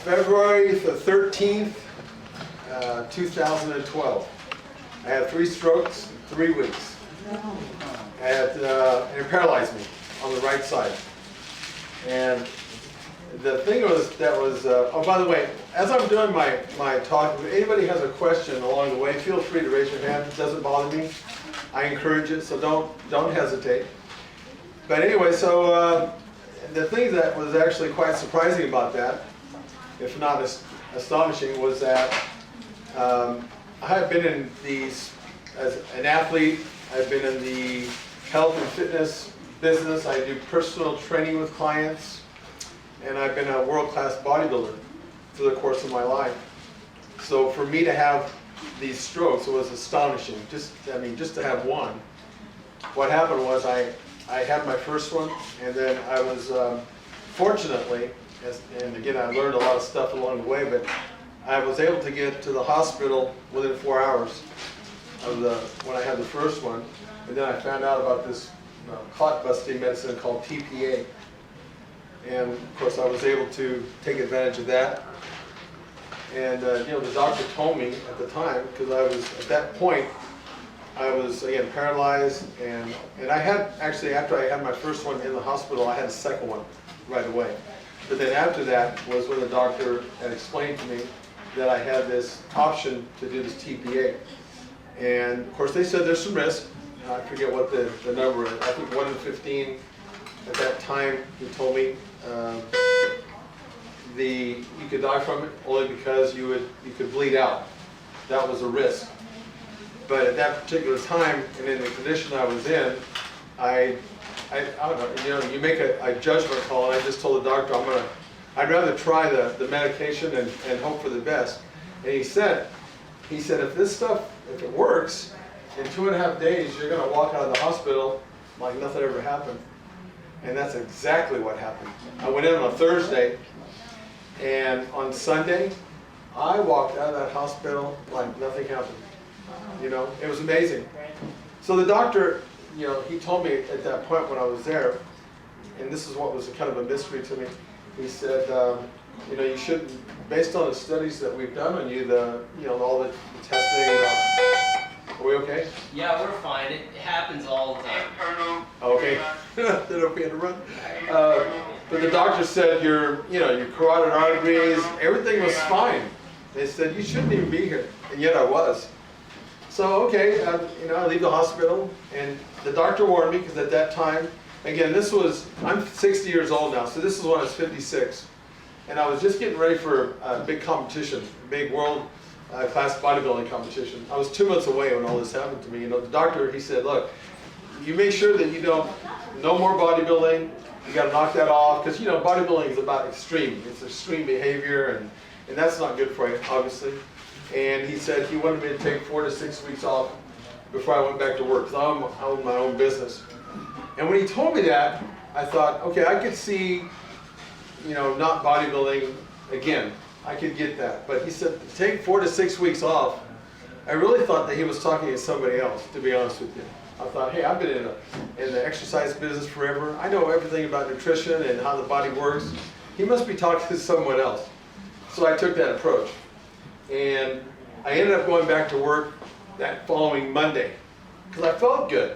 February the 13th, 2012. I had 3 strokes in 3 weeks. And it paralyzed me on the right side. And the thing was, oh, by the way, as I'm doing my talk, if anybody has a question along the way, feel free to raise your hand. It doesn't bother me. I encourage it, so don't hesitate. But anyway, so the thing that was actually quite surprising about that, if not astonishing, was that I have been in these, as an athlete, I've been in the health and fitness business. I do personal training with clients, and I've been a world-class bodybuilder for the course of my life. So for me to have these strokes, it was astonishing. Just to have one. What happened was I had my first one, and then I was fortunately, and again I learned a lot of stuff along the way, but I was able to get to the hospital within 4 hours of when I had the first one, and then I found out about this clot busting medicine called TPA, and of course I was able to take advantage of that. And the doctor told me at the time, because I was at that point, I was again paralyzed, and I had actually, after I had my first one in the hospital, I had a second one right away. But then after that was when the doctor had explained to me that I had this option to do this TPA. And of course they said there's some risk. I forget what the number is. I think 1 in 15 at that time, he told me. You could die from it only because you could bleed out. That was a risk. But at that particular time, and in the condition I was in, I don't know, you make a judgment call, and I just told the doctor, I'd rather try the medication and hope for the best. And he said, if this stuff, if it works, in 2.5 days, you're going to walk out of the hospital like nothing ever happened. And that's exactly what happened. I went in on a Thursday, and on Sunday, I walked out of that hospital like nothing happened. It was amazing. So the doctor, he told me at that point when I was there, and this is what was kind of a mystery to me. He said, you shouldn't, based on the studies that we've done on you, all the testing. Are we okay? Yeah, we're fine. It happens all the time. Okay. Then okay to run. But the doctor said your carotid arteries, everything was fine. They said you shouldn't even be here, and yet I was. So okay, I leave the hospital, and the doctor warned me, because at that time, again, I'm 60 years old now, so this is when I was 56, and I was just getting ready for a big competition, a big world class bodybuilding competition. I was 2 months away when all this happened to me. The doctor, he said, look, you make sure that no more bodybuilding. You got to knock that off, because bodybuilding is about extreme. It's extreme behavior, and that's not good for you, obviously. And he said he wanted me to take 4 to 6 weeks off before I went back to work, because I own my own business. And when he told me that, I thought, okay, I could see, not bodybuilding again. I could get that. But he said, take 4 to 6 weeks off. I really thought that he was talking to somebody else, to be honest with you. I thought, hey, I've been in the exercise business forever. I know everything about nutrition and how the body works. He must be talking to someone else. So I took that approach. And I ended up going back to work that following Monday, because I felt good.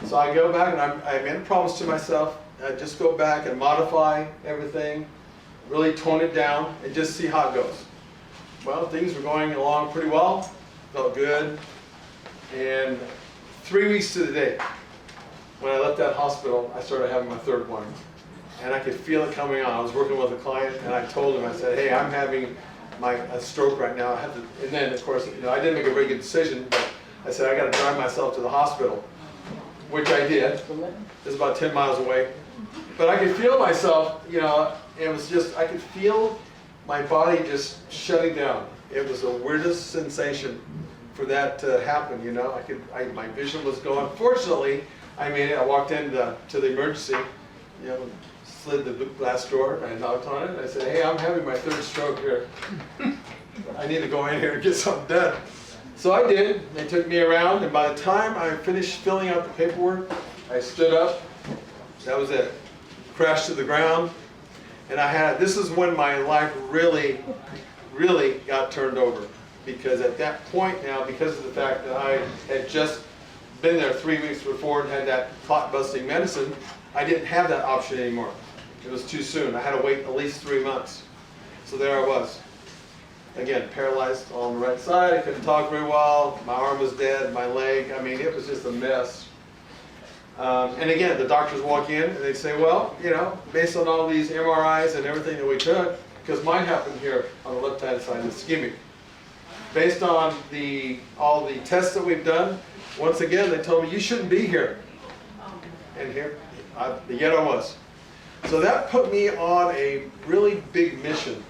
So I go back, and I made a promise to myself, I'd just go back and modify everything, really tone it down, and just see how it goes. Well, things were going along pretty well, felt good, and 3 weeks to the day, when I left that hospital, I started having my third one, and I could feel it coming on. I was working with a client, and I told him, I said, hey, I'm having a stroke right now. And then, of course, I didn't make a very good decision, but I said, I got to drive myself to the hospital, which I did. It was about 10 miles away. But I could feel myself, it was just, I could feel my body just shutting down. It was the weirdest sensation for that to happen, my vision was going. Fortunately, I made it. I walked into the emergency, slid the glass door, and I knocked on it, and I said, hey, I'm having my third stroke here. I need to go in here and get something done. So I did. They took me around, and by the time I finished filling out the paperwork, I stood up. That was it. Crashed to the ground. And this is when my life really got turned over. Because at that point now, because of the fact that I had just been there 3 weeks before and had that clot busting medicine, I didn't have that option anymore. It was too soon. I had to wait at least 3 months. So there I was. Again, paralyzed on the right side. I couldn't talk very well. My arm was dead, my leg. I mean, it was just a mess. And again, the doctors walk in and they say, well, you know, based on all these MRIs and everything that we took, because mine happened here on the left-hand side, the ischemic. Based on all the tests that we've done, once again, they told me, you shouldn't be here. And here, yet I was. So that put me on a really big mission,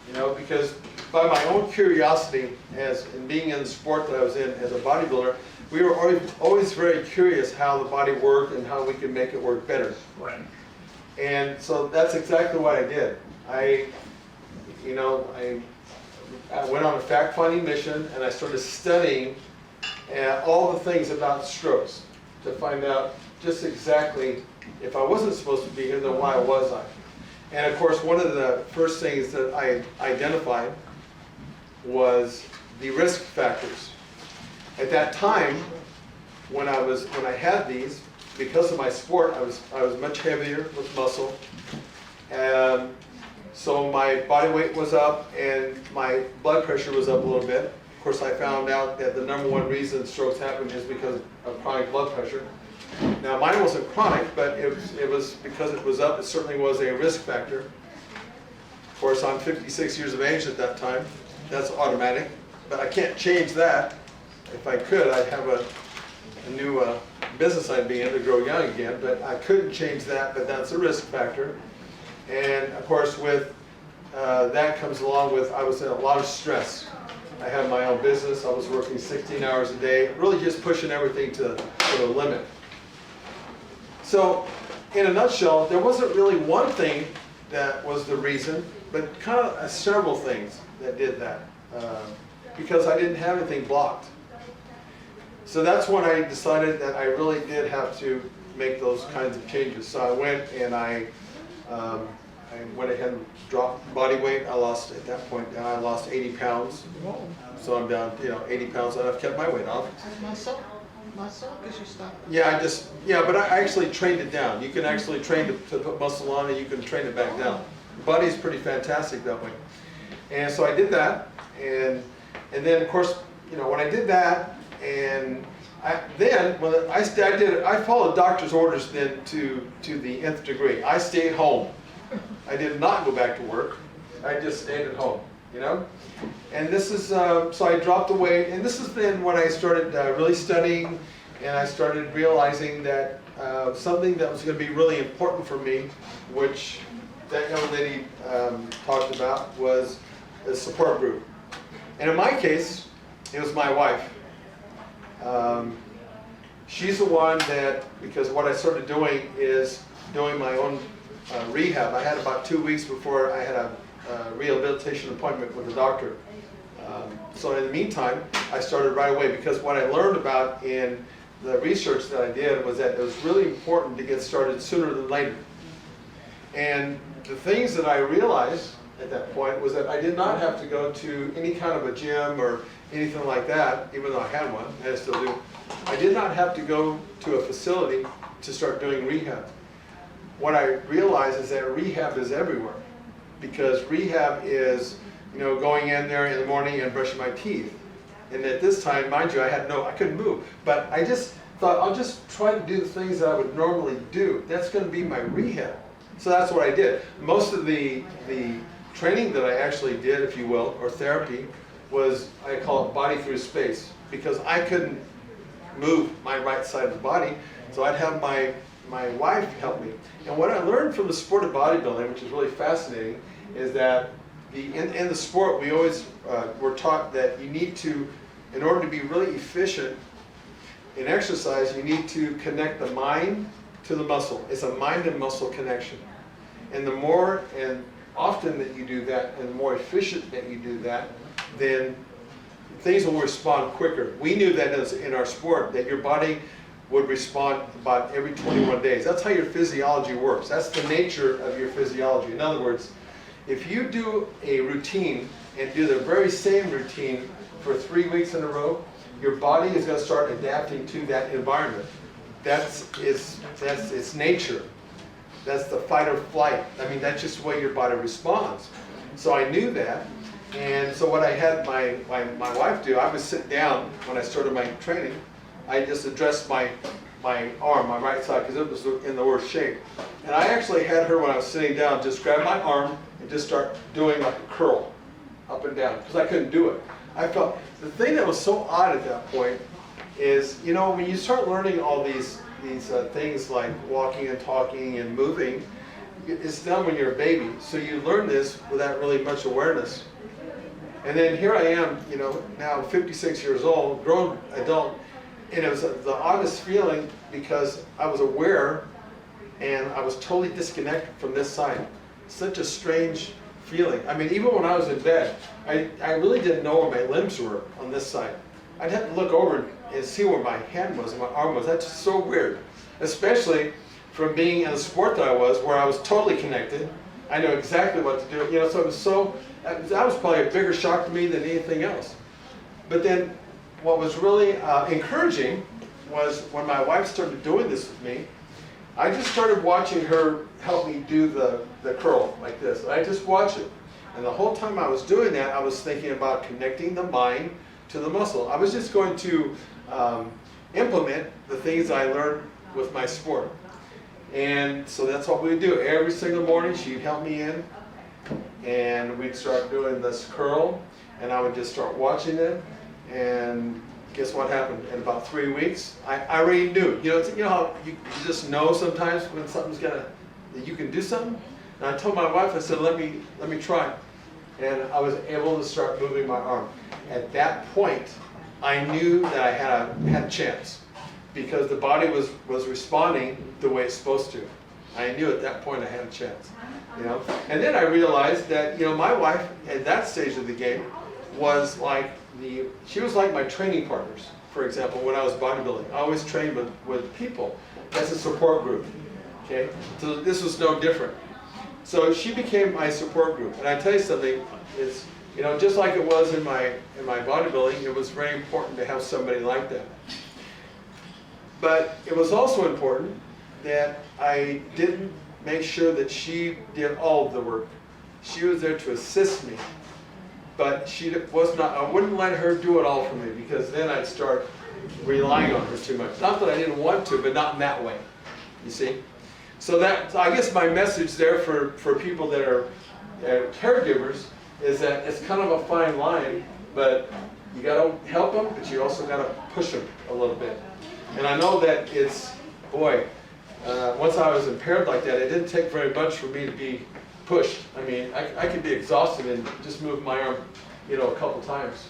you know, because by my own curiosity, in being in the sport that I was in as a bodybuilder, we were always very curious how the body worked and how we could make it work better. Right. And so that's exactly what I did. I went on a fact-finding mission and I started studying all the things about strokes to find out just exactly, if I wasn't supposed to be here, then why was I? And of course, one of the first things that I identified was the risk factors. At that time, when I had these, because of my sport, I was much heavier with muscle. So my body weight was up and my blood pressure was up a little bit. Of course, I found out that the #1 reason strokes happen is because of chronic blood pressure. Now, mine wasn't chronic, but it was because it was up. It certainly was a risk factor. Of course, I'm 56 years of age at that time. That's automatic, but I can't change that. If I could, I'd have a new business I'd be in to grow young again, but I couldn't change that, but that's a risk factor. And of course, with that comes along with, I was in a lot of stress. I had my own business. I was working 16 hours a day, really just pushing everything to the limit. So, in a nutshell, there wasn't really one thing that was the reason, but kind of several things that did that, because I didn't have anything blocked. So that's when I decided that I really did have to make those kinds of changes. So I went and I went ahead and dropped body weight. I lost, at that point, I lost 80 pounds. So I'm down, 80 pounds, and I've kept my weight off. Muscle, because you stopped. Yeah, but I actually trained it down. You can actually train to put muscle on, and you can train it back down. The body's pretty fantastic that way. And so I did that, and then of course, when I did that, and I followed doctor's orders then to the nth degree. I stayed home. I did not go back to work. I just stayed at home, And this is, so I dropped the weight, and this is then when I started really studying, and I started realizing that something that was going to be really important for me, which that young lady talked about, was a support group. And in my case, it was my wife. She's the one that, because what I started doing is doing my own rehab. I had about 2 weeks before I had a rehabilitation appointment with the doctor. So in the meantime, I started right away, because what I learned about in the research that I did was that it was really important to get started sooner than later. And the things that I realized at that point was that I did not have to go to any kind of a gym or anything like that, even though I had one, and I still do. I did not have to go to a facility to start doing rehab. What I realized is that rehab is everywhere, because rehab is, going in there in the morning and brushing my teeth. And at this time, mind you, I couldn't move, but I just thought, I'll just try to do the things that I would normally do. That's going to be my rehab. So that's what I did. Most of the training that I actually did, if you will, or therapy, was, I call it body through space, because I couldn't move my right side of the body, so I'd have my wife help me. And what I learned from the sport of bodybuilding, which is really fascinating, is that in the sport, we always were taught that you need to, in order to be really efficient in exercise, you need to connect the mind to the muscle. It's a mind and muscle connection. And the more and often that you do that, and the more efficient that you do that, then things will respond quicker. We knew that in our sport, that your body would respond about every 21 days. That's how your physiology works. That's the nature of your physiology. In other words, if you do a routine and do the very same routine for 3 weeks in a row, your body is going to start adapting to that environment. That's its nature. That's the fight or flight. I mean, that's just the way your body responds. So I knew that. And so what I had my wife do, I would sit down when I started my training. I just addressed my arm, my right side, because it was in the worst shape. And I actually had her, when I was sitting down, just grab my arm and just start doing like a curl up and down, because I couldn't do it. I felt, the thing that was so odd at that point is, you know, when you start learning all these things like walking and talking and moving, it's done when you're a baby. So you learn this without really much awareness. And then here I am, you know, now 56 years old, grown adult, and it was the oddest feeling because I was aware and I was totally disconnected from this side. Such a strange feeling. I mean, even when I was in bed, I really didn't know where my limbs were on this side. I'd have to look over and see where my hand was and my arm was. That's just so weird, especially from being in the sport that I was, where I was totally connected. I know exactly what to do. You know, so it was so, that was probably a bigger shock to me than anything else. But then what was really encouraging was when my wife started doing this with me, I just started watching her help me do the curl like this. And I just watched it. And the whole time I was doing that, I was thinking about connecting the mind to the muscle. I was just going to implement the things I learned with my sport. And so that's what we do. Every single morning she'd help me in and we'd start doing this curl and I would just start watching it, and guess what happened? In about 3 weeks, I already knew. You know how you just know sometimes when something's that you can do something? And I told my wife, I said, let me try. And I was able to start moving my arm. At that point, I knew that I had a chance, because the body was responding the way it's supposed to. I knew at that point I had a chance, you know. And then I realized that, you know, my wife at that stage of the game was like she was like my training partners. For example, when I was bodybuilding, I always trained with people as a support group. Okay, so this was no different. So she became my support group, and I tell you something, it's, you know, just like it was in my bodybuilding, it was very important to have somebody like that. But it was also important that I didn't make sure that she did all of the work. She was there to assist me, but she was not. I wouldn't let her do it all for me, because then I'd start relying on her too much. Not that I didn't want to, but not in that way. You see. So that, I guess my message there for people that are caregivers is that it's kind of a fine line, but you got to help them, but you also got to push them a little bit. And I know that it's, boy, once I was impaired like that, it didn't take very much for me to be pushed. I mean, I could be exhausted and just move my arm, you know, a couple times.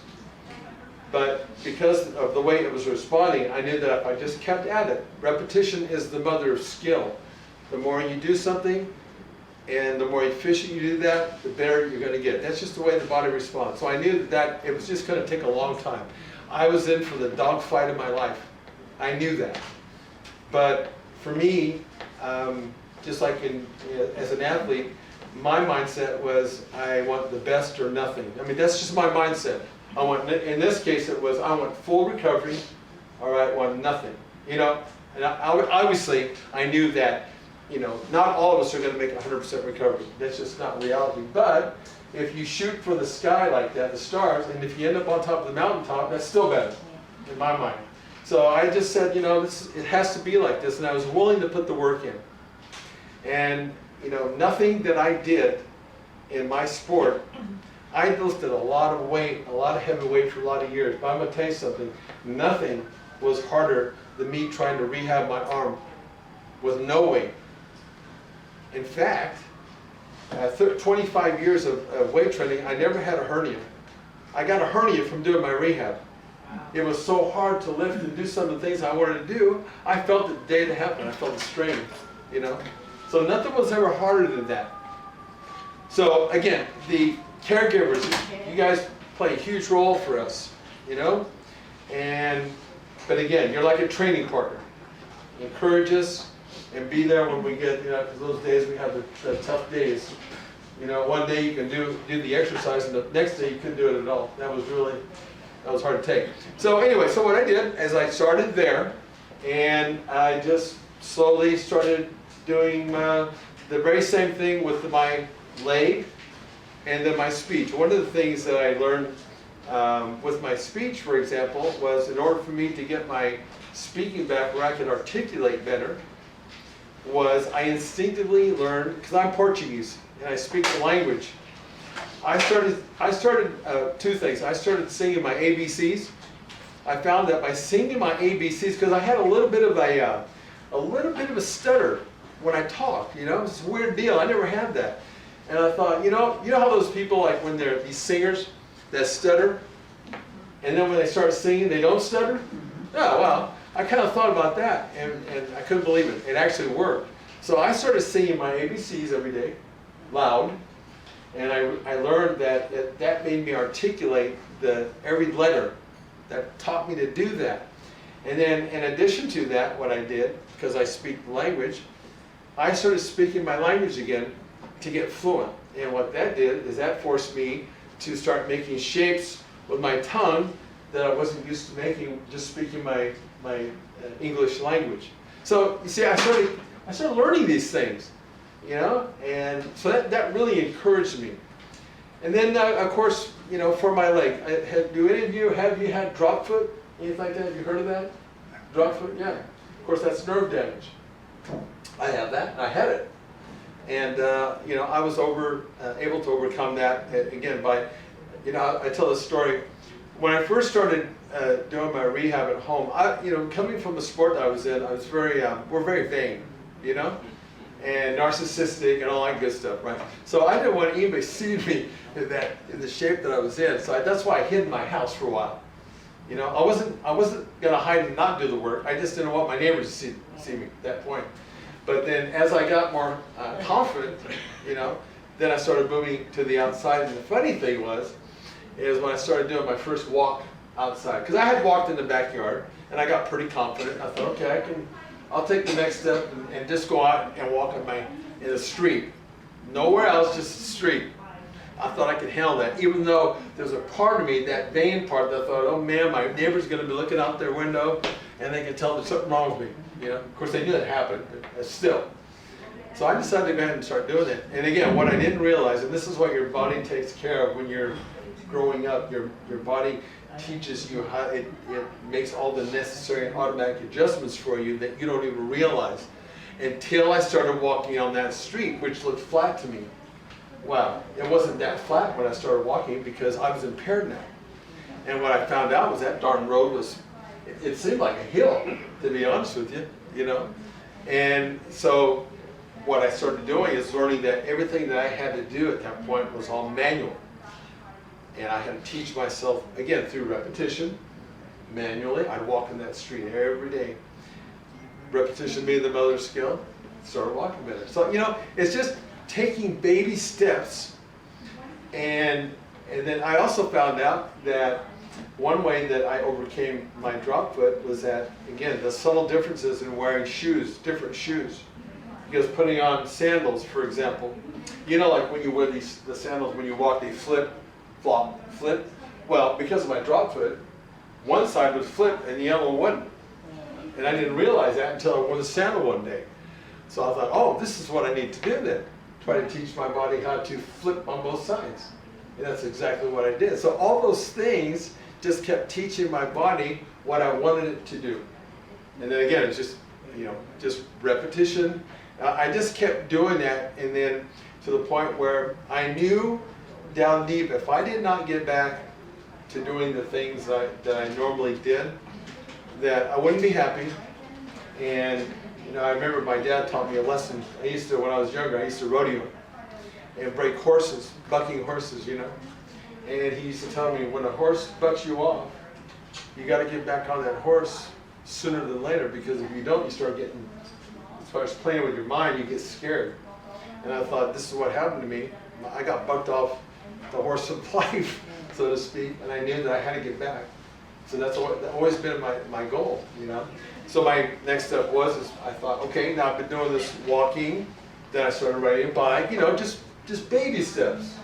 But because of the way it was responding, I knew that if I just kept at it, repetition is the mother of skill. The more you do something, and the more efficient you do that, the better you're going to get. That's just the way the body responds. So I knew that it was just going to take a long time. I was in for the dogfight of my life. I knew that. But for me, just like as an athlete, my mindset was I want the best or nothing. I mean, that's just my mindset. I want, in this case, it was I want full recovery, or I want nothing. You know, and obviously I knew that, you know, not all of us are going to make 100% recovery. That's just not reality. But if you shoot for the sky like that, the stars, and if you end up on top of the mountaintop, that's still better, in my mind. So I just said, you know, it has to be like this, and I was willing to put the work in. And, you know, nothing that I did in my sport, I lifted a lot of weight, a lot of heavy weight for a lot of years. But I'm going to tell you something, nothing was harder than me trying to rehab my arm with no weight. In fact, 25 years of weight training, I never had a hernia. I got a hernia from doing my rehab. It was so hard to lift and do some of the things I wanted to do. I felt it the day it happened. I felt the strain, you know. So nothing was ever harder than that. So again, the caregivers, you guys play a huge role for us, you know. But again, you're like a training partner. encourage us, and be there when we get, you know, because those days we have the tough days. You know, one day you can do the exercise, and the next day you couldn't do it at all. That was hard to take. So anyway, so what I did is I started there, and I just slowly started doing the very same thing with my leg and then my speech. One of the things that I learned with my speech, for example, was in order for me to get my speaking back where I could articulate better, was I instinctively learned, because I'm Portuguese and I speak the language. I started two things. I started singing my ABCs. I found that by singing my ABCs, because I had a little bit of a stutter when I talked. You know, it's a weird deal. I never had that, and I thought, you know how those people, like when they're these singers that stutter, and then when they start singing, they don't stutter. Oh well, I kind of thought about that, and I couldn't believe it. It actually worked. So I started singing my ABCs every day, loud. And I learned that that made me articulate every letter. That taught me to do that. And then in addition to that, what I did, because I speak the language, I started speaking my language again to get fluent. And what that did is that forced me to start making shapes with my tongue that I wasn't used to making, just speaking my English language. So you see, I started learning these things. You know, and so that really encouraged me. And then, of course, you know, for my leg, do any of you have had drop foot? Anything like that? Have you heard of that? Drop foot? Yeah. Of course, that's nerve damage. I have that, and I had it. And, you know, I was able to overcome that, again, by, you know, I tell this story. When I first started doing my rehab at home, you know, coming from the sport that I was in, I was we're very vain, you know? And narcissistic and all that good stuff, right? So I didn't want anybody to see me in the shape that I was in. So that's why I hid in my house for a while. You know, I wasn't gonna hide and not do the work. I just didn't want my neighbors to see me at that point. But then as I got more confident, you know, then I started moving to the outside. And the funny thing is when I started doing my first walk outside, because I had walked in the backyard and I got pretty confident. I thought, okay, I'll take the next step and just go out and walk in the street. Nowhere else, just the street. I thought I could handle that, even though there's a part of me, that vain part, that thought, oh man, my neighbor's gonna be looking out their window and they can tell there's something wrong with me. You know, of course they knew that happened, but still. So I decided to go ahead and start doing it. And again, what I didn't realize, and this is what your body takes care of when you're growing up, your body teaches you how it makes all the necessary and automatic adjustments for you that you don't even realize until I started walking on that street, which looked flat to me. Wow, it wasn't that flat when I started walking because I was impaired now. And what I found out was that darn road it seemed like a hill, to be honest with you, you know. And so what I started doing is learning that everything that I had to do at that point was all manual. And I had to teach myself, again, through repetition, manually. I'd walk in that street every day. Repetition being the mother of skill, started walking better. So, you know, it's just taking baby steps. And then I also found out that one way that I overcame my drop foot was that, again, the subtle differences in wearing shoes, different shoes. Because putting on sandals, for example, you know, like when you wear the sandals, when you walk, they flip. Well, because of my drop foot, one side would flip and the other one wouldn't. And I didn't realize that until I wore the sandal one day. So I thought, oh, this is what I need to do then. Try to teach my body how to flip on both sides. And that's exactly what I did. So all those things just kept teaching my body what I wanted it to do. And then again, it's just, you know, just repetition. I just kept doing that, and then to the point where I knew down deep, if I did not get back to doing the things that I normally did, that I wouldn't be happy. And you know, I remember my dad taught me a lesson. When I was younger, I used to rodeo and break horses, bucking horses, you know. And he used to tell me, when a horse bucks you off, you got to get back on that horse sooner than later, because if you don't, you start getting, as far as playing with your mind, you get scared. And I thought, this is what happened to me. I got bucked off the horse of life, so to speak, and I knew that I had to get back. So that's always been my goal, you know. So my next step is I thought, okay, now I've been doing this walking, then I started riding a bike, you know, just baby steps.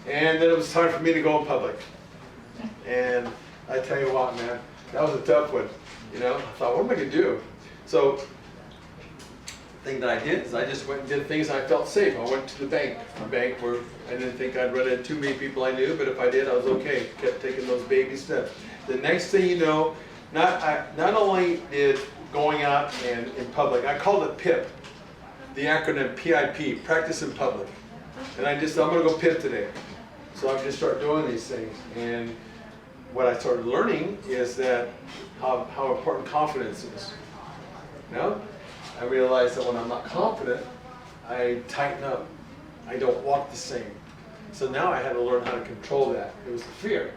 And then it was time for me to go in public. And I tell you what, man, that was a tough one, you know. I thought, what am I gonna do? So the thing that I did is I just went and did things I felt safe. I went to the bank where I didn't think I'd run into too many people I knew, but if I did, I was okay. Kept taking those baby steps. The next thing you know, not only did going out and in public, I called it PIP, the acronym PIP, practice in public. And I'm gonna go PIP today. So I just start doing these things. And what I started learning is that how important confidence is. You know? I realized that when I'm not confident, I tighten up. I don't walk the same. So now I had to learn how to control that. It was the fear,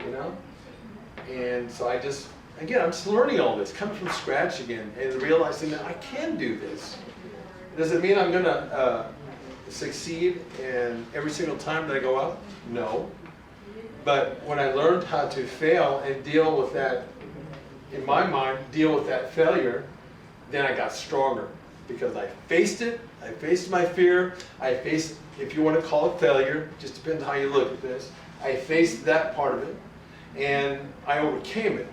you know? And so I'm just learning all this, coming from scratch again, and realizing that I can do this. Does it mean I'm gonna succeed in every single time that I go out? No. But when I learned how to fail and deal with that, in my mind, deal with that failure, then I got stronger because I faced it. I faced my fear. I faced, if you want to call it failure, just depends how you look at this. I faced that part of it, and I overcame it.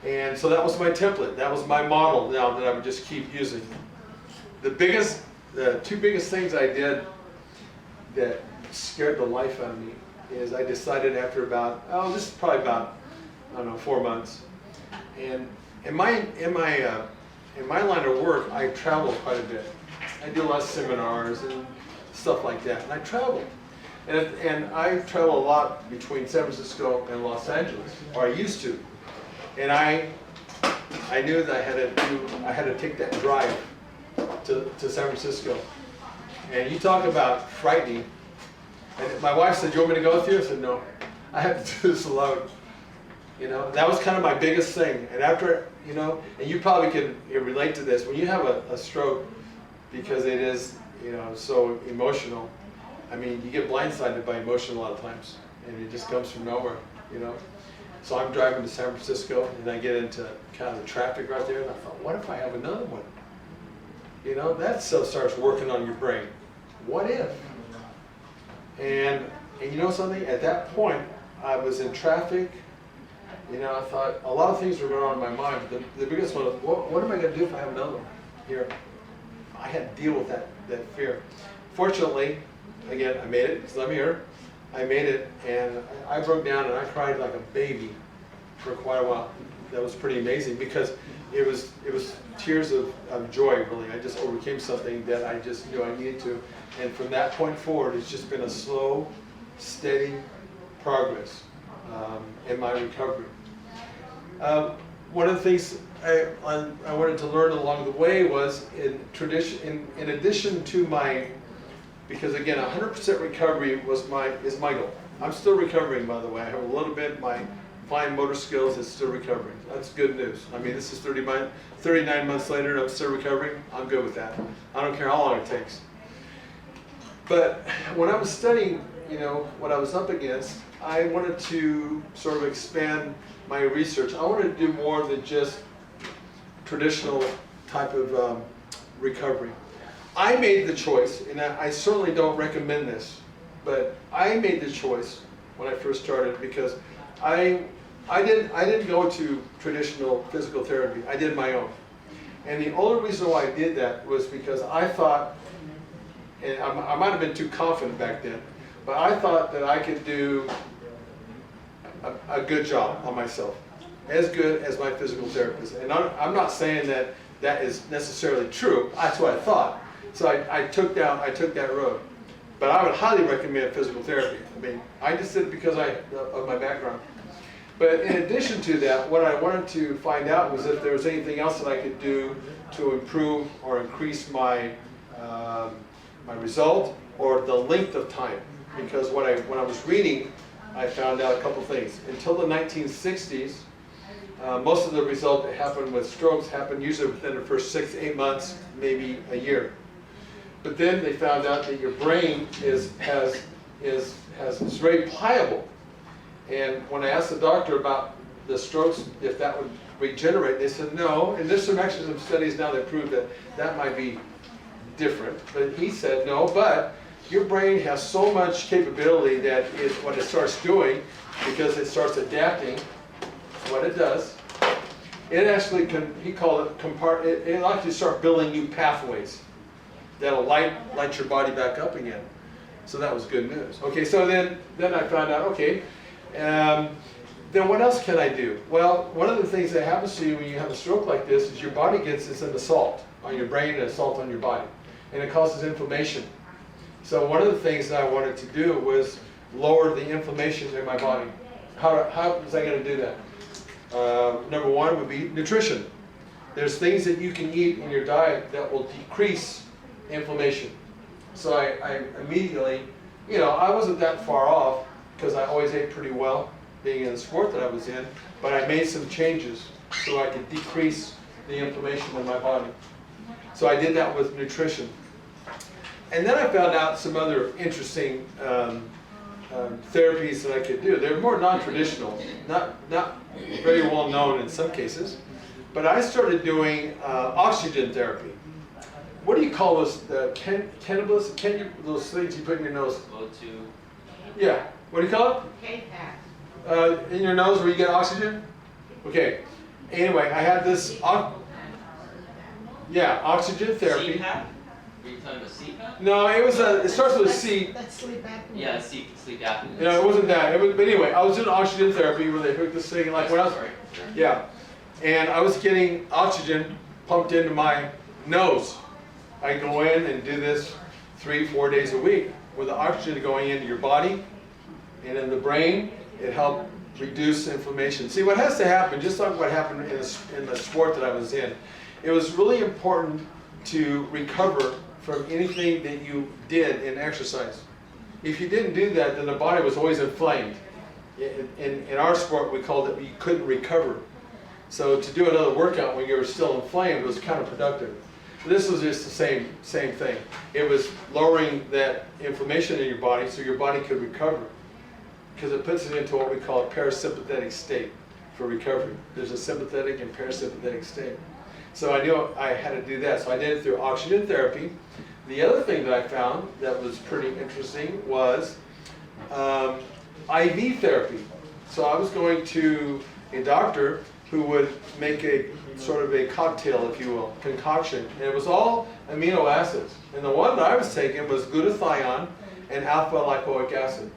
And so that was my template. That was my model now that I would just keep using. The two biggest things I did that scared the life out of me is I decided after this is probably about, I don't know, 4 months. And in my line of work, I travel quite a bit. I do a lot of seminars and stuff like that, and I travel. And I travel a lot between San Francisco and Los Angeles, or I used to. And I knew that I had to take that drive to San Francisco. And you talk about frightening. And my wife said, "You want me to go with you?" I said, "No, I have to do this alone." You know, that was kind of my biggest thing. And after, you know, and you probably can relate to this, when you have a stroke, because it is, you know, so emotional, I mean, you get blindsided by emotion a lot of times, and it just comes from nowhere, you know. So I'm driving to San Francisco, and I get into kind of the traffic right there, and I thought, what if I have another one? You know, that stuff starts working on your brain. What if? And you know something? At that point, I was in traffic. You know, I thought a lot of things were going on in my mind, but the biggest one was, what am I going to do if I have another one here? I had to deal with that fear. Fortunately, again, I made it because I'm here. I made it, and I broke down and I cried like a baby for quite a while. That was pretty amazing because it was tears of joy, really. I just overcame something that I just knew I needed to. And from that point forward, it's just been a slow, steady progress in my recovery. One of the things I wanted to learn along the way was in addition to my, because again, 100% recovery is my goal. I'm still recovering, by the way. I have a little bit, my fine motor skills is still recovering. That's good news. I mean, this is 39 months later and I'm still recovering. I'm good with that. I don't care how long it takes. But when I was studying, you know, what I was up against, I wanted to sort of expand my research. I wanted to do more than just traditional type of recovery. I made the choice, and I certainly don't recommend this, but I made the choice when I first started because I didn't go to traditional physical therapy. I did my own. And the only reason why I did that was because I thought, and I might have been too confident back then, but I thought that I could do a good job on myself, as good as my physical therapist. And I'm not saying that that is necessarily true. That's what I thought. So I took that road. But I would highly recommend physical therapy. I mean, I just did it because of my background. But in addition to that, what I wanted to find out was if there was anything else that I could do to improve or increase my my result or the length of time. Because when I was reading, I found out a couple things. Until the 1960s, most of the result that happened with strokes happened usually within the first 6 to 8 months, maybe a year. But then they found out that your brain is very pliable, And when I asked the doctor about the strokes, if that would regenerate, they said no. And there's actually some studies now that prove that that might be different. But he said no, but your brain has so much capability that what it starts doing, because it starts adapting, what it does, it actually can, he called it, it'll actually start building new pathways that'll light your body back up again. So that was good news. Okay, so then I found out, okay, then what else can I do? Well, one of the things that happens to you when you have a stroke like this is your body gets this assault on your brain and assault on your body. And it causes inflammation. So one of the things that I wanted to do was lower the inflammation in my body. How was I going to do that? Number one would be nutrition. There's things that you can eat in your diet that will decrease inflammation. So I immediately, I wasn't that far off because I always ate pretty well being in the sport that I was in, but I made some changes so I could decrease the inflammation in my body. So I did that with nutrition. And then I found out some other interesting therapies that I could do. They're more non-traditional, not very well known in some cases, but I started doing oxygen therapy. What do you call those? Cannabis? Those things you put in your nose? O2. Yeah. What do you call it? K-Pack. In your nose where you get oxygen? Okay. Anyway, I had this, oxygen therapy. CPAP? Are you talking about CPAP? No, it starts with a C. That's sleep apnea. Yeah, sleep apnea. No, it wasn't that. But anyway, I was doing oxygen therapy where they hooked this thing, like when I was, yeah. And I was getting oxygen pumped into my nose. I go in and do this 3-4 days a week with the oxygen going into your body and in the brain. It helped reduce inflammation. See, what has to happen, just like what happened in the sport that I was in, it was really important to recover from anything that you did in exercise. If you didn't do that, then the body was always inflamed. In our sport, we called it you couldn't recover. So to do another workout when you were still inflamed was counterproductive. This was just the same thing. It was lowering that inflammation in your body so your body could recover, because it puts it into what we call a parasympathetic state for recovery. There's a sympathetic and parasympathetic state. So I knew I had to do that. So I did it through oxygen therapy. The other thing that I found that was pretty interesting was IV therapy. So I was going to a doctor who would make a sort of a cocktail, if you will, concoction. And it was all amino acids. And the one that I was taking was glutathione and alpha lipoic acid.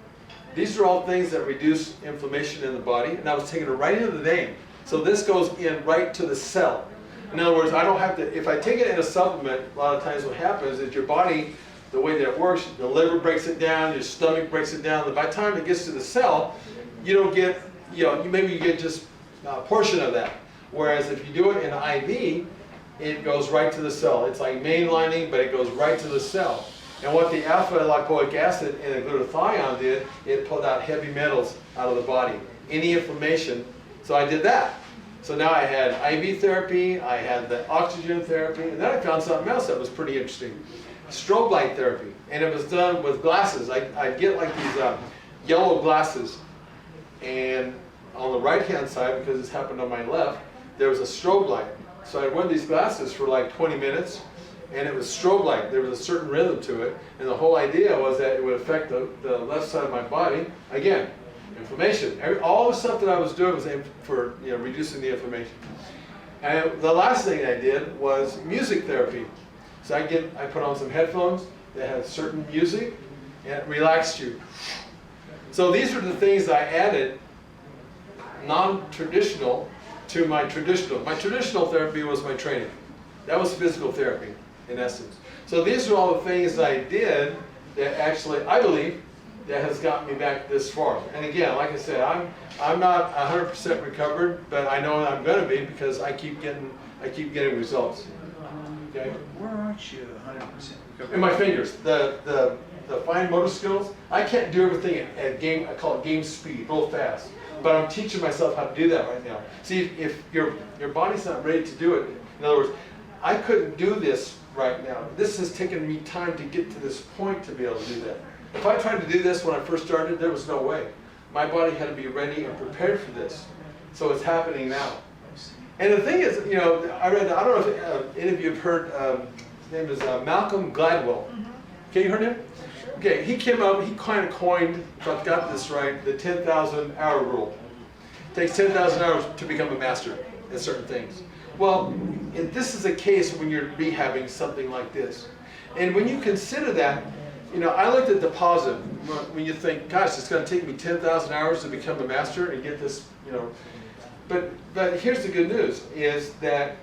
These are all things that reduce inflammation in the body, and I was taking it right into the vein. So this goes in right to the cell. In other words, I don't have to, if I take it in a supplement, a lot of times what happens is your body, the way that it works, the liver breaks it down, your stomach breaks it down, and by the time it gets to the cell, you don't get, maybe you get just a portion of that. Whereas if you do it in an IV, it goes right to the cell. It's like mainlining, but it goes right to the cell. And what the alpha lipoic acid and the glutathione did, it pulled out heavy metals out of the body. Any inflammation, so I did that. So now I had IV therapy, I had the oxygen therapy, and then I found something else that was pretty interesting. Strobe light therapy, and it was done with glasses. I'd get like these yellow glasses, and on the right-hand side, because this happened on my left, there was a strobe light. So I'd wear these glasses for like 20 minutes, and it was strobe light. There was a certain rhythm to it, and the whole idea was that it would affect the left side of my body. Again, inflammation. All the stuff that I was doing was aimed for reducing the inflammation. And the last thing I did was music therapy. So I put on some headphones that had certain music, and it relaxed you. So these are the things I added, non-traditional, to my traditional. My traditional therapy was my training. That was physical therapy, in essence. So these are all the things I did that actually, I believe, that has gotten me back this far. And again, like I said, I'm not 100% recovered, but I know I'm going to be because I keep getting results. Okay. Where aren't you 100% recovered? In my fingers, the fine motor skills. I can't do everything at game. I call it game speed, real fast. But I'm teaching myself how to do that right now. See, if your body's not ready to do it, in other words, I couldn't do this right now. This has taken me time to get to this point to be able to do that. If I tried to do this when I first started, there was no way. my body had to be ready and prepared for this. So it's happening now. And the thing is, you know, I don't know if any of you have heard, his name is Malcolm Gladwell. Okay, you heard him? Okay, he came up, he kind of coined, if I've got this right, the 10,000 hour rule. It takes 10,000 hours to become a master at certain things. Well, and this is a case when you're rehabbing something like this. And when you consider that, you know, I looked at the positive. When you think, gosh, it's going to take me 10,000 hours to become a master and get this, you know. But here's the good news, is that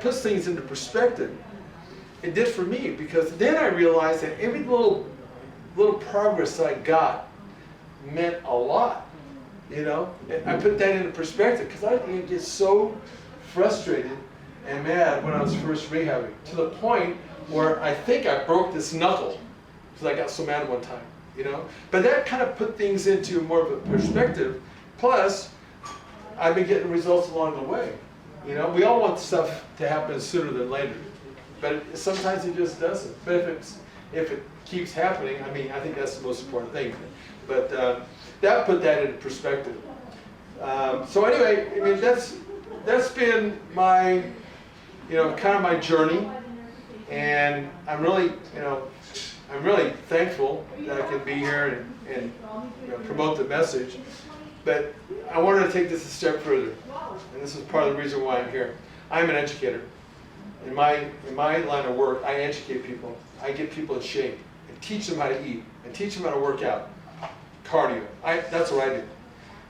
puts things into perspective. It did for me, because then I realized that every little progress I got meant a lot. You know, I put that into perspective, because I get so frustrated and mad when I was first rehabbing, to the point where I think I broke this knuckle because I got so mad one time, you know. But that kind of put things into more of a perspective. Plus, I've been getting results along the way. You know, we all want stuff to happen sooner than later, but sometimes it just doesn't. But if it keeps happening, I mean, I think that's the most important thing. But that put that into perspective. So anyway, I mean, that's been my, you know, kind of my journey, and I'm really, you know, I'm really thankful that I can be here and you know, promote the message. But I wanted to take this a step further, and this is part of the reason why I'm here. I'm an educator. In my line of work, I educate people. I get people in shape and teach them how to eat and teach them how to work out, cardio. That's what I do.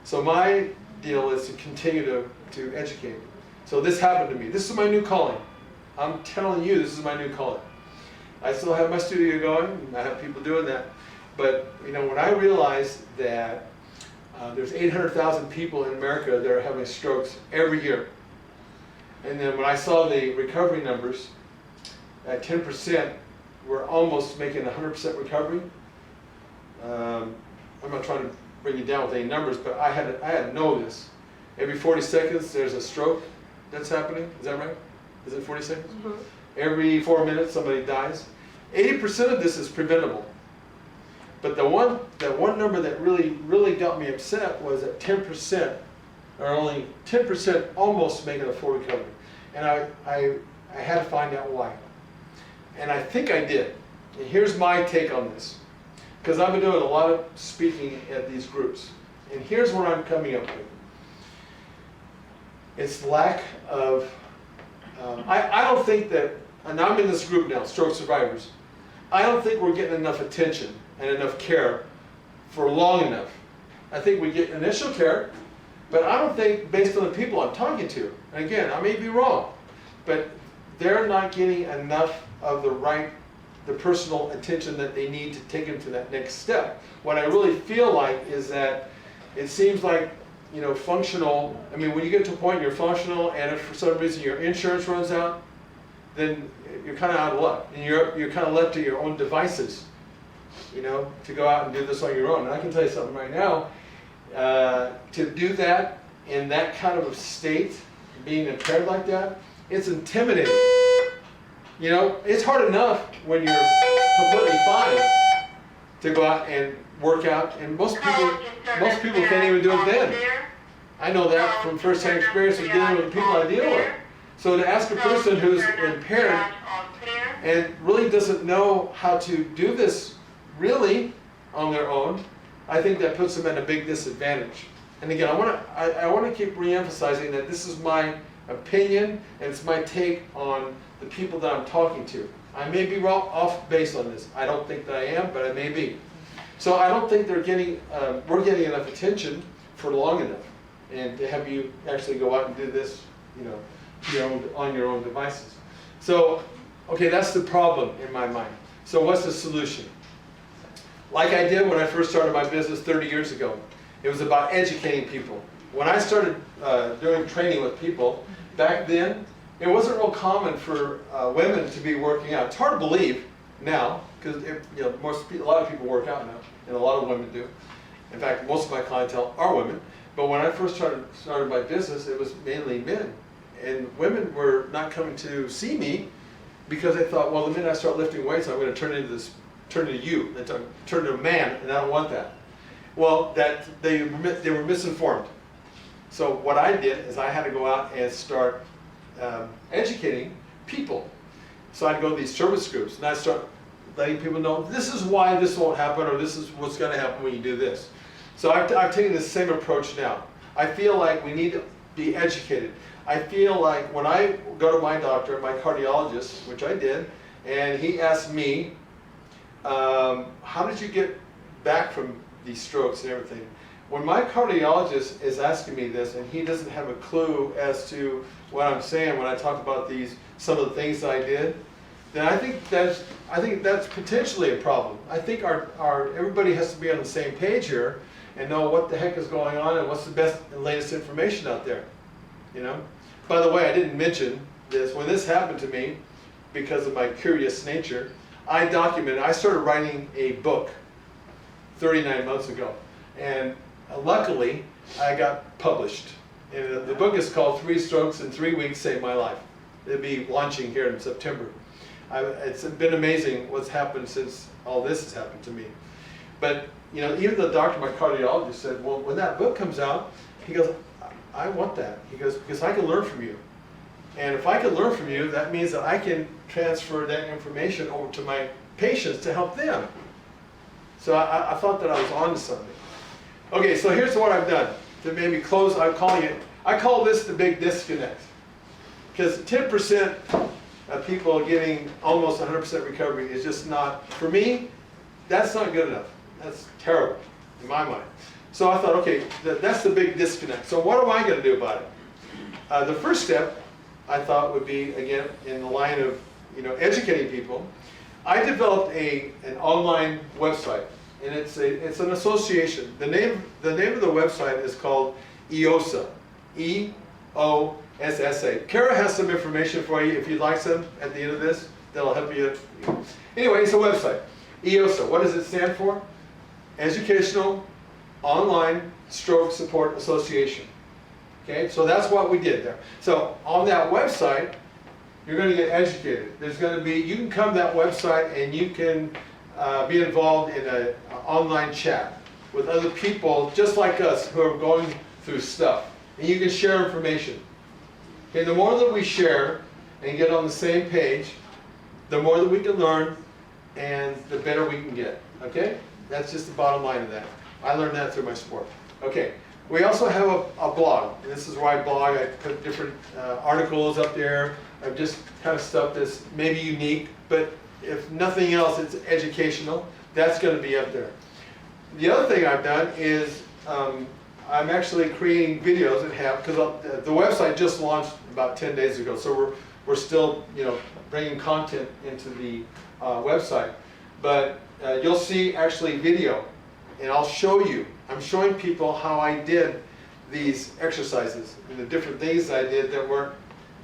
So my deal is to continue to educate. So this happened to me. This is my new calling. I'm telling you, this is my new calling. I still have my studio going, and I have people doing that. But you know, when I realized that there's 800,000 people in America that are having strokes every year, and then when I saw the recovery numbers at 10%, we're almost making 100% recovery. I'm not trying to bring you down with any numbers, but I had to know this. Every 40 seconds, there's a stroke that's happening. Is that right? Is it 40 seconds? Mm-hmm. Every 4 minutes, somebody dies. 80% of this is preventable. But the one number that really got me upset was that 10%, or only 10%, almost making a full recovery. And I had to find out why. And I think I did. And here's my take on this, because I've been doing a lot of speaking at these groups. And here's what I'm coming up with. It's lack of, I don't think that, and I'm in this group now, stroke survivors, I don't think we're getting enough attention and enough care for long enough. I think we get initial care, but I don't think, based on the people I'm talking to, and again, I may be wrong, but they're not getting enough of the personal attention that they need to take them to that next step. What I really feel like is that it seems like, you know, functional, I mean, when you get to a point you're functional, and if for some reason your insurance runs out, then you're kind of out of luck, and you're kind of left to your own devices, you know, to go out and do this on your own. And I can tell you something right now, to do that in that kind of a state, being impaired like that, it's intimidating. You know, it's hard enough when you're completely fine to go out and work out, and most people can't even do it then. I know that from first-hand experience of dealing with the people I deal with. So to ask a person who's impaired and really doesn't know how to do this really on their own, I think that puts them at a big disadvantage. And again, I want to keep re-emphasizing that this is my opinion and it's my take on the people that I'm talking to. I may be off base on this. I don't think that I am, but I may be. So I don't think we're getting enough attention for long enough, and to have you actually go out and do this, you know, on your own devices. So, okay, that's the problem in my mind. So what's the solution? Like I did when I first started my business 30 years ago. It was about educating people. When I started doing training with people, back then, it wasn't real common for women to be working out. It's hard to believe now, because you know, a lot of people work out now, and a lot of women do. In fact, most of my clientele are women. But when I first started my business, it was mainly men. And women were not coming to see me because they thought, well, the minute I start lifting weights, I'm going to turn into you, and turn into a man, and I don't want that. Well, that they were misinformed. So what I did is I had to go out and start educating people. So I'd go to these service groups and I'd start letting people know this is why this won't happen, or this is what's going to happen when you do this. So I've taken the same approach now. I feel like we need to be educated. I feel like when I go to my doctor, my cardiologist, which I did, and he asked me, how did you get back from these strokes and everything? When my cardiologist is asking me this and he doesn't have a clue as to what I'm saying when I talk about some of the things that I did, then I think that's potentially a problem. I think everybody has to be on the same page here and know what the heck is going on and what's the best and latest information out there. You know? By the way, I didn't mention this. When this happened to me, because of my curious nature, I started writing a book 39 months ago. And luckily, I got published. And the book is called 3 Strokes in 3 Weeks Saved My Life. It'll be launching here in September. It's been amazing what's happened since all this has happened to me. But you know, even the doctor, my cardiologist, said, well, when that book comes out, he goes, I want that. He goes, because I can learn from you. And if I can learn from you, that means that I can transfer that information over to my patients to help them. So I thought that I was on to something. Okay, so here's what I've done to maybe close. I call this the big disconnect. Because 10% of people getting almost 100% recovery is just not, for me, that's not good enough. That's terrible in my mind. So I thought, okay, that's the big disconnect. So what am I going to do about it? The first step, I thought, would be, again, in the line of educating people. I developed an online website, and it's an association. The name of the website is called EOSA, EOSSA. Kara has some information for you if you'd like some at the end of this. That'll help you. Anyway, it's a website. EOSA. What does it stand for? Educational Online Stroke Support Association. Okay, so that's what we did there. So on that website, you're going to get educated. There's going to be, you can come to that website and you can be involved in an online chat with other people just like us who are going through stuff. And you can share information. Okay, the more that we share and get on the same page, the more that we can learn and the better we can get. Okay? That's just the bottom line of that. I learned that through my sport. Okay. We also have a blog. And this is where I blog. I put different articles up there of just kind of stuff that's maybe unique, but if nothing else, it's educational. That's going to be up there. The other thing I've done is I'm actually creating videos that have, because the website just launched about 10 days ago, so we're still bringing content into the website. But you'll see actually video, and I'll show you. I'm showing people how I did these exercises and the different things I did that were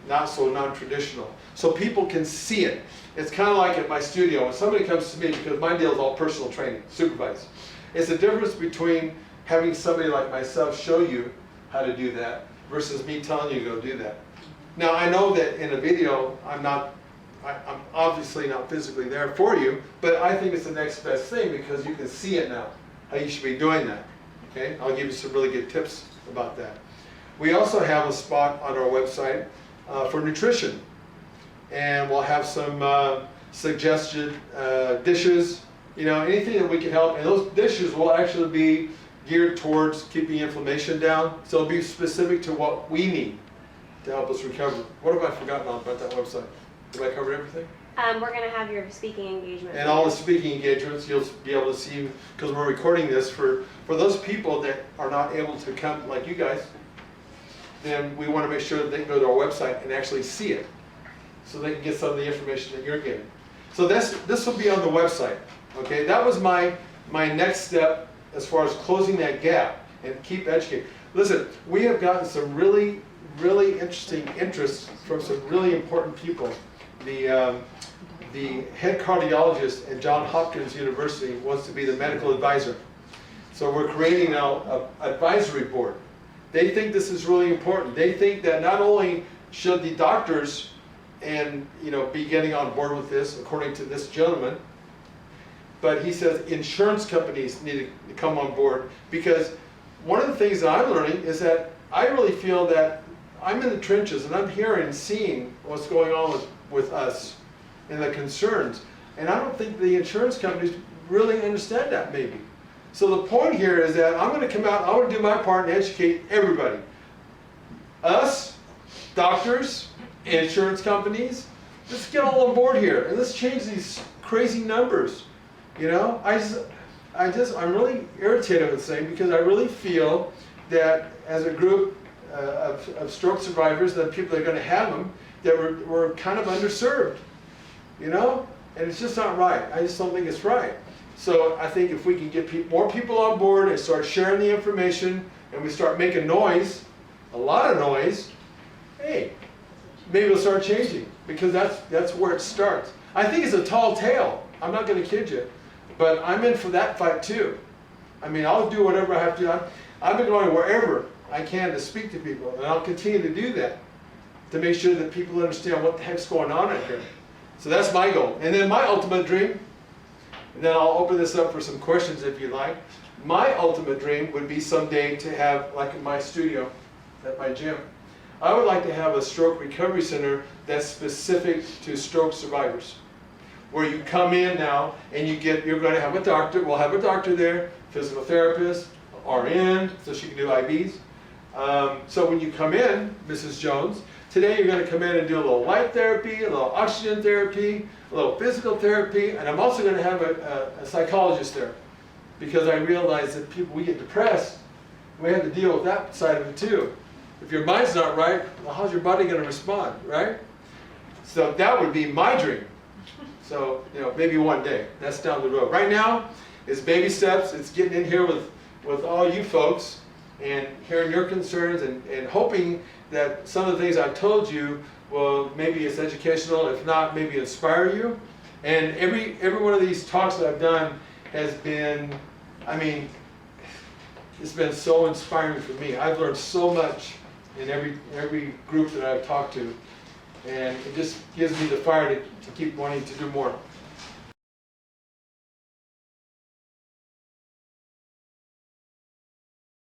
not so non-traditional. So people can see it. It's kind of like at my studio, when somebody comes to me, because my deal is all personal training, Supervisor. It's the difference between having somebody like myself show you how to do that versus me telling you to go do that. Now I know that in a video, I'm obviously not physically there for you, but I think it's the next best thing because you can see it now, how you should be doing that. Okay, I'll give you some really good tips about that. We also have a spot on our website for nutrition, and we'll have some suggested dishes, anything that we can help. And those dishes will actually be geared towards keeping inflammation down, so it'll be specific to what we need to help us recover. What have I forgotten about that website? Have I covered everything? We're going to have your speaking engagement. And all the speaking engagements, you'll be able to see, because we're recording this for those people that are not able to come, like you guys, then we want to make sure that they can go to our website and actually see it, so they can get some of the information that you're getting. So this will be on the website. Okay, that was my next step as far as closing that gap and keep educating. Listen, we have gotten some really, really interesting interests from some really important people. The head cardiologist at Johns Hopkins University wants to be the medical advisor. So we're creating now an advisory board. They think this is really important. They think that not only should the doctors be getting on board with this, according to this gentleman, but he says insurance companies need to come on board, because one of the things that I'm learning is that I really feel that I'm in the trenches and I'm hearing and seeing what's going on with us and the concerns. And I don't think the insurance companies really understand that maybe. So the point here is that I'm going to come out, I want to do my part and educate everybody. Us, doctors, insurance companies, let's get all on board here and let's change these crazy numbers. You know, I'm really irritated with saying, because I really feel that as a group of stroke survivors, the people that are going to have them, that we're kind of underserved, you know? And it's just not right. I just don't think it's right. So I think if we can get more people on board and start sharing the information, and we start making noise, a lot of noise, hey, maybe we'll start changing, because that's where it starts. I think it's a tall tale. I'm not going to kid you, but I'm in for that fight too. I mean, I'll do whatever I have to. I've been going wherever I can to speak to people, and I'll continue to do that to make sure that people understand what the heck's going on out here. So that's my goal. And then my ultimate dream, and then I'll open this up for some questions if you like. My ultimate dream would be someday to have, like in my studio, at my gym, I would like to have a stroke recovery center that's specific to stroke survivors, where you come in now and you're going to have a doctor. We'll have a doctor there, physical therapist, RN, so she can do IVs. So when you come in, Mrs. Jones, today you're going to come in and do a little light therapy, a little oxygen therapy, a little physical therapy, and I'm also going to have a psychologist there, because I realize that we get depressed. We have to deal with that side of it too. If your mind's not right, well, how's your body going to respond, right? So that would be my dream. So, you know, maybe one day. That's down the road. Right now, it's baby steps. It's getting in here with all you folks and hearing your concerns and hoping that some of the things I've told you will, maybe it's educational, if not, maybe inspire you. And every one of these talks that I've done has been, I mean, it's been so inspiring for me. I've learned so much in every group that I've talked to, and it just gives me the fire to keep wanting to do more.